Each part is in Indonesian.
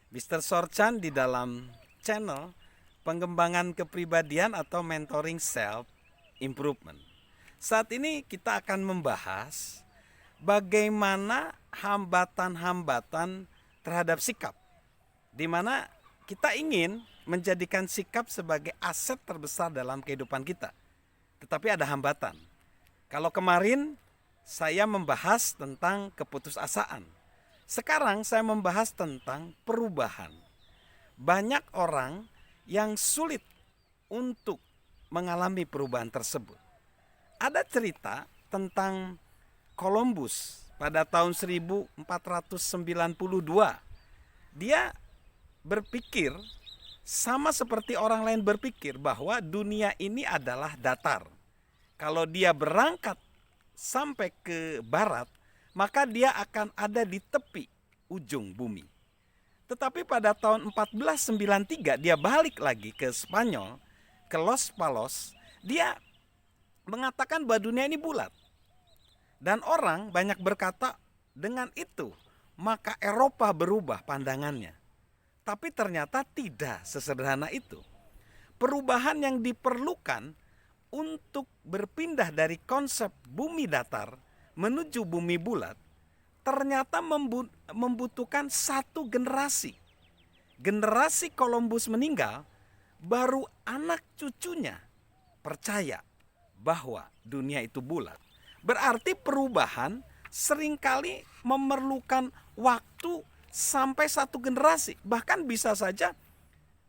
Mr. Sorchan di dalam channel pengembangan kepribadian atau mentoring self improvement. Saat ini kita akan membahas bagaimana hambatan-hambatan terhadap sikap, di mana kita ingin menjadikan sikap sebagai aset terbesar dalam kehidupan kita. Tetapi ada hambatan. Kalau kemarin saya membahas tentang keputusasaan, sekarang saya membahas tentang perubahan. Banyak orang yang sulit untuk mengalami perubahan tersebut. Ada cerita tentang Columbus pada tahun 1492. Dia berpikir sama seperti orang lain berpikir bahwa dunia ini adalah datar. Kalau dia berangkat sampai ke barat, maka dia akan ada di tepi ujung bumi. Tetapi pada tahun 1493 dia balik lagi ke Spanyol, ke Los Palos. Dia mengatakan bahwa dunia ini bulat. Dan orang banyak berkata dengan itu maka Eropa berubah pandangannya. Tapi ternyata tidak sesederhana itu. Perubahan yang diperlukan untuk berpindah dari konsep bumi datar menuju bumi bulat ternyata membutuhkan satu generasi. Generasi Columbus meninggal, baru anak cucunya percaya bahwa dunia itu bulat. Berarti perubahan seringkali memerlukan waktu sampai satu generasi, bahkan bisa saja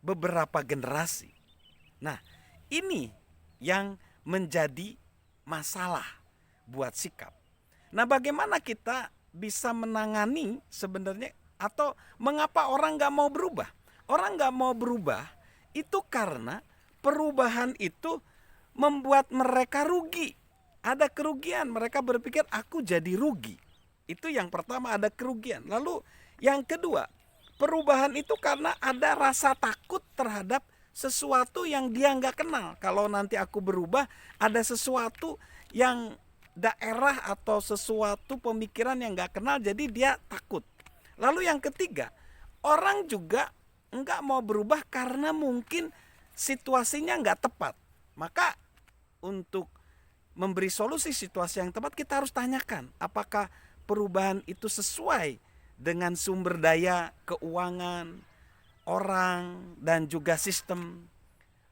beberapa generasi. Nah, ini yang menjadi masalah buat sikap. Nah, bagaimana kita bisa menangani sebenarnya, atau mengapa orang gak mau berubah? Orang gak mau berubah itu karena perubahan itu membuat mereka rugi. Ada kerugian, mereka berpikir aku jadi rugi. Itu yang pertama, ada kerugian. Lalu yang kedua, perubahan itu karena ada rasa takut terhadap sesuatu yang dia nggak kenal. Kalau nanti aku berubah, ada sesuatu yang daerah atau sesuatu pemikiran yang nggak kenal, jadi dia takut. Lalu yang ketiga, orang juga nggak mau berubah karena mungkin situasinya nggak tepat. Maka untuk memberi solusi situasi yang tepat, kita harus tanyakan apakah perubahan itu sesuai dengan sumber daya keuangan orang dan juga sistem,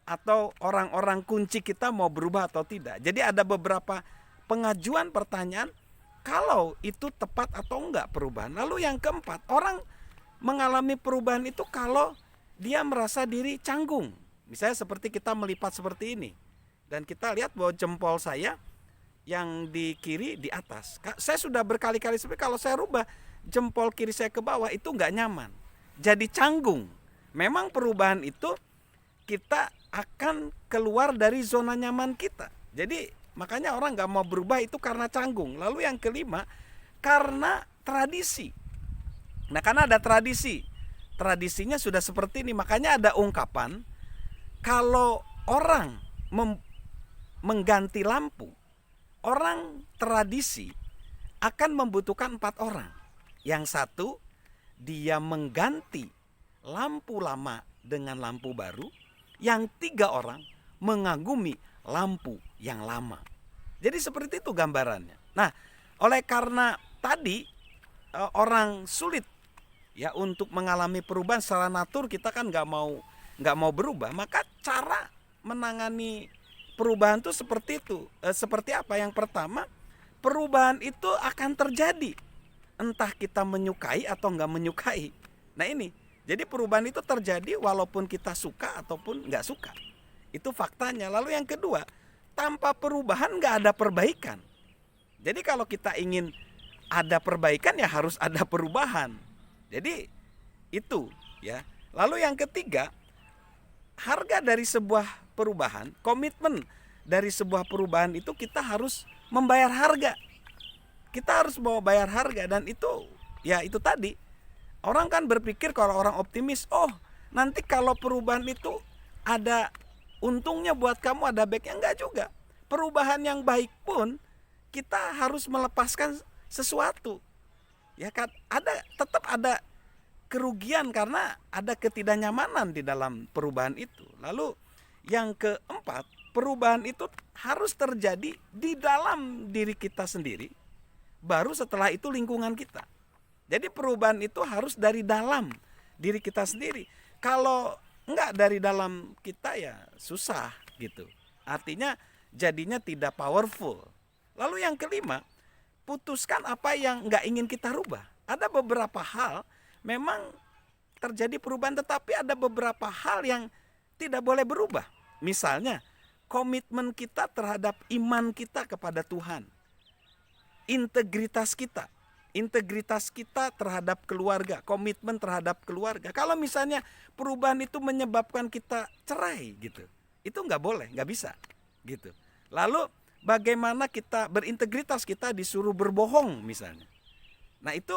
atau orang-orang kunci kita mau berubah atau tidak. Jadi ada beberapa pengajuan pertanyaan kalau itu tepat atau enggak perubahan. Lalu yang keempat, orang mengalami perubahan itu kalau dia merasa diri canggung. Misalnya seperti kita melipat seperti ini, dan kita lihat bahwa jempol saya yang di kiri di atas. Saya sudah berkali-kali seperti kalau saya rubah jempol kiri saya ke bawah itu nggak nyaman. Jadi canggung. Memang perubahan itu kita akan keluar dari zona nyaman kita. Jadi makanya orang nggak mau berubah itu karena canggung. Lalu yang kelima, karena tradisi. Nah, karena ada tradisi. Tradisinya sudah seperti ini. Makanya ada ungkapan, kalau orang mengganti lampu, orang tradisi akan membutuhkan 4 orang. Yang satu, dia mengganti lampu lama dengan lampu baru. Yang 3 orang mengagumi lampu yang lama. Jadi seperti itu gambarannya. Nah, oleh karena tadi orang sulit ya untuk mengalami perubahan secara natur, kita kan nggak mau berubah, maka cara menangani perubahan itu seperti itu. Seperti apa? Yang pertama, perubahan itu akan terjadi entah kita menyukai atau nggak menyukai. Nah ini, jadi perubahan itu terjadi walaupun kita suka ataupun nggak suka. Itu faktanya. Lalu yang kedua, tanpa perubahan nggak ada perbaikan. Jadi kalau kita ingin ada perbaikan ya harus ada perubahan. Jadi itu ya. Lalu yang ketiga, harga dari sebuah perubahan, komitmen dari sebuah perubahan itu kita harus membayar harga. Kita harus mau bayar harga, dan itu ya itu tadi. Orang kan berpikir kalau orang optimis, oh nanti kalau perubahan itu ada untungnya buat kamu, ada baiknya. Enggak juga. Perubahan yang baik pun kita harus melepaskan sesuatu. Ya kan, tetap ada kerugian karena ada ketidaknyamanan di dalam perubahan itu. Lalu yang keempat, perubahan itu harus terjadi di dalam diri kita sendiri, baru setelah itu lingkungan kita. Jadi perubahan itu harus dari dalam diri kita sendiri. Kalau enggak dari dalam kita ya susah gitu. Artinya jadinya tidak powerful. Lalu yang kelima, putuskan apa yang enggak ingin kita rubah. Ada beberapa hal memang terjadi perubahan, tetapi ada beberapa hal yang tidak boleh berubah. Misalnya komitmen kita terhadap iman kita kepada Tuhan, integritas kita terhadap keluarga, komitmen terhadap keluarga. Kalau misalnya perubahan itu menyebabkan kita cerai gitu, itu nggak boleh, nggak bisa gitu. Lalu bagaimana kita berintegritas, kita disuruh berbohong misalnya. Nah itu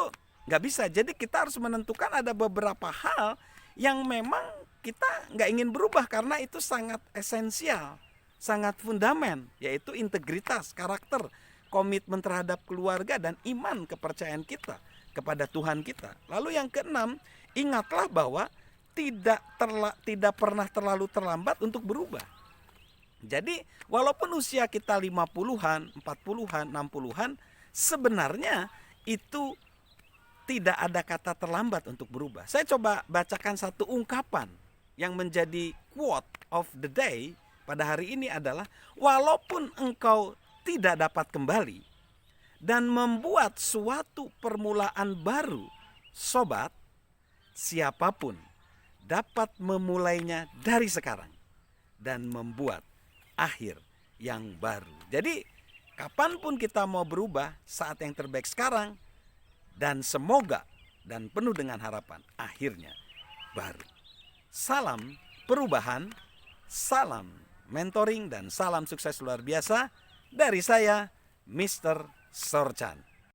nggak bisa. Jadi kita harus menentukan ada beberapa hal yang memang kita nggak ingin berubah karena itu sangat esensial, sangat fundamental, yaitu integritas, karakter, komitmen terhadap keluarga, dan iman kepercayaan kita kepada Tuhan kita. Lalu yang keenam, ingatlah bahwa tidak pernah terlalu terlambat untuk berubah. Jadi walaupun usia kita 50-an, 40-an, 60-an, sebenarnya itu tidak ada kata terlambat untuk berubah. Saya coba bacakan satu ungkapan yang menjadi quote of the day pada hari ini adalah, walaupun engkau tidak dapat kembali dan membuat suatu permulaan baru, sobat, siapapun dapat memulainya dari sekarang dan membuat akhir yang baru. Jadi kapanpun kita mau berubah, saat yang terbaik sekarang, dan semoga dan penuh dengan harapan akhirnya baru. Salam perubahan, salam mentoring, dan salam sukses luar biasa dari saya, Mr. Sorchan.